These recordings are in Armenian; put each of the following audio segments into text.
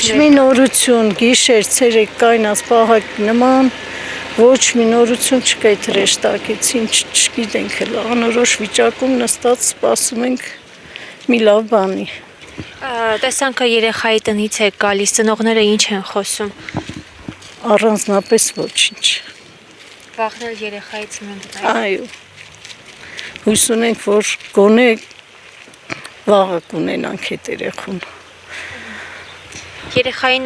մի նորություն, գիշեր, ցերեկ կայնած պահակ նման, ոչ մի նորություն չկա այդ հրեշտակից, ինչ չգիտենք էլ, անորոշ վիճակում նստած սպասում ենք մի լավ բանի։ Տեսանքը երեխայի տնից է գալիս, ծնողները ինչ են խոսում։ Առանձնապես ոչինչ։ Վաղն էլ երեխայի ծնունդն է։ Այո։ Հույս ունենք, որ գոնե վաղը կունենանք այդ երեխուն։ Երեխային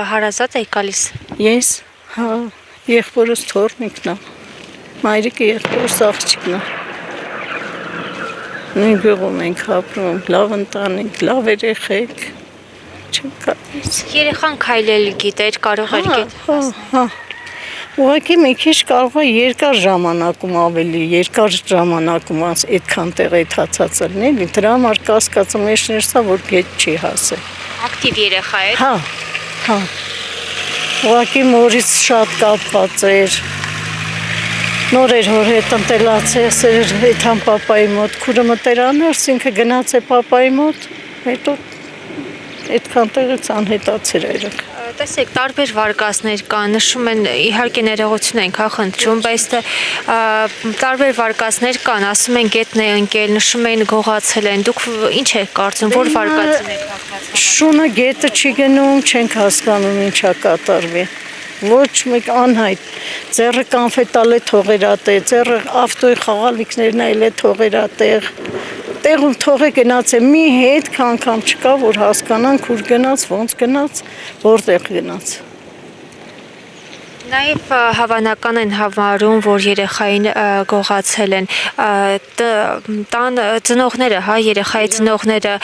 հարազատ է գալիս։ Ես, հա, եղբորս թորնիկն է, մայրիկը եղբորս աղջիկն է։ Նույն գյուղում ենք ապրում, լավ ընտանիք, լավ երեխեք, չեմ գալիս։ Երեխան քայլել գիտեր, կարող էր գիտել։ Հա, ուղղակի մի քիչ կարող է երկար ժամանակում ավելի, երկար ժամանակում այդքան տեղեկացած լինել, դրա համար կասկածը մեջներս է, որ գետ չի հասել։ Ակտիվ երեխա է։ Հա։ Ուղղակի մորից շատ կապված էր։ Նոր էր որ հետ ընտելացես էր այդան պապայի մոտ, քուրը մտերաներս ինքը գնաց է պապայի մոտ, հետո այդքան տեղից անհետացեր այրակ։ Տեսեք, տարբեր վարկածներ կան, նշում են, իհարկե ներողություն ենք, խնդրում, բայց տարբեր վարկածներ կան, ասում են գետն է ընկել, նշում են գողացել են, դուք ինչ եք կարծում, որ վարկածին եք հակված։ Շունը գետը չի գնում, չենք հասկանում ինչա կատարվի։ Ոչ մեկ անհայտ, ձեռը կանֆետալ է թողերատե, ձեռը ավտոյի խաղալիքներն այլ է թողերատեղ, տեղում թող է գնաց է, մի հետ անգամ չկա, որ հասկանանք ուր գնաց, ոնց գնաց, որտեղ գնաց։ Նաև հավանական են համարում, որ երեխային գողացել են, տան ծնողները, հա, երեխայի ծնողները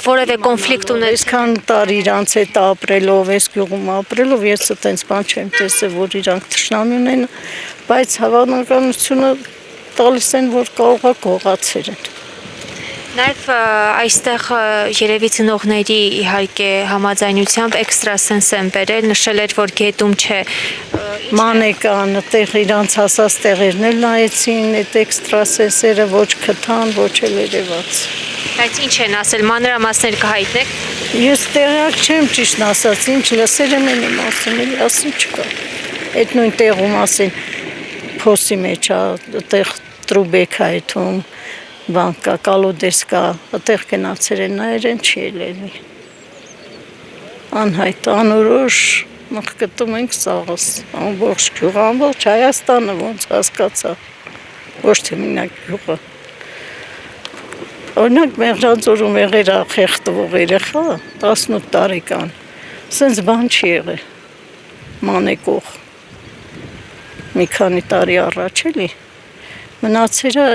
որևէ կոնֆլիկտ ունեն։ Այսքան տարի իրանց հետ ապրելով, այս գյուղում ապրելով, ես այդպես բան չեմ տեսել, որ իրանք թշնամի ունեն, բայց հավանականությունը տալիս են, որ կարող է գողացել են։ Նաև այստեղ երևի ծնողների իհարկե համաձայնությամբ էքստրասենս են բերել, նշել էր, որ գետում չէ։ Մանեկան, տեղ իրանց հասած տեղերն էլ նայեցին, այդ էքստրասենսերը ոչ քթան, ոչ էլ երևաց։ Բայց ինչ են ասել, մանրամասներ կհայտնեք։ Ես տեղյակ չեմ ճիշտ ասած, ինչ լսել եմ իմ ասում, էլի ասին չկա։ Այդ նույն տեղում ասին փոսի մեջ է, այդտեղ տրուբեկ է այդում, բան կա, կալոդես կա, այդտեղ գնացել են նայերեն չի ելելի։ Անհայտ, անորոշ մղկտում ենք սաղս, ամբողջ գյուղը, ամբողջ Հայաստանը ոնց հասկացա, ոչ թե մենակ գյուղը։ Օրինակ Մեղրաձորում եղել է խեղդվող երեխա, 18 տարեկան, սենց բան չի եղել, մանեկող, մի քանի տարի առաջ էլի, մնացել է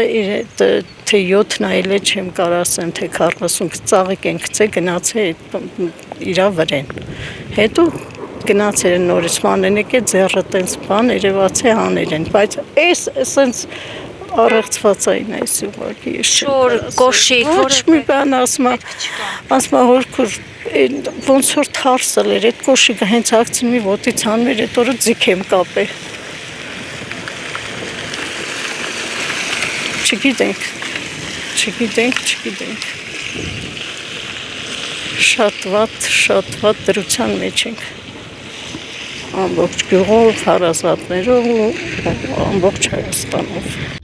թե 7 նայել է չեմ կարող ասեմ, թե 40 ծաղիկ են գցել, գնացել իրա վրեն, հետո գնացել են նորից մանեն եկել ձեռը տենց բան երևաց է հանել են, բայց այս սենց առեղծվածային այս ուղղակի ես չեմ Շոր, կոշիկ, ոչ մի բան ասմա հորքուր ոնց որ թարսել էր, այդ կոշիկը հենց ակցին մի ոտից հանվեր, այդ օրը ձիք եմ կապել։ Չգիտենք։ Շատ վատ դրության մեջ ենք։ Ամբողջ գյուղով, հարազատներով ու ամբողջ Հայաստանով։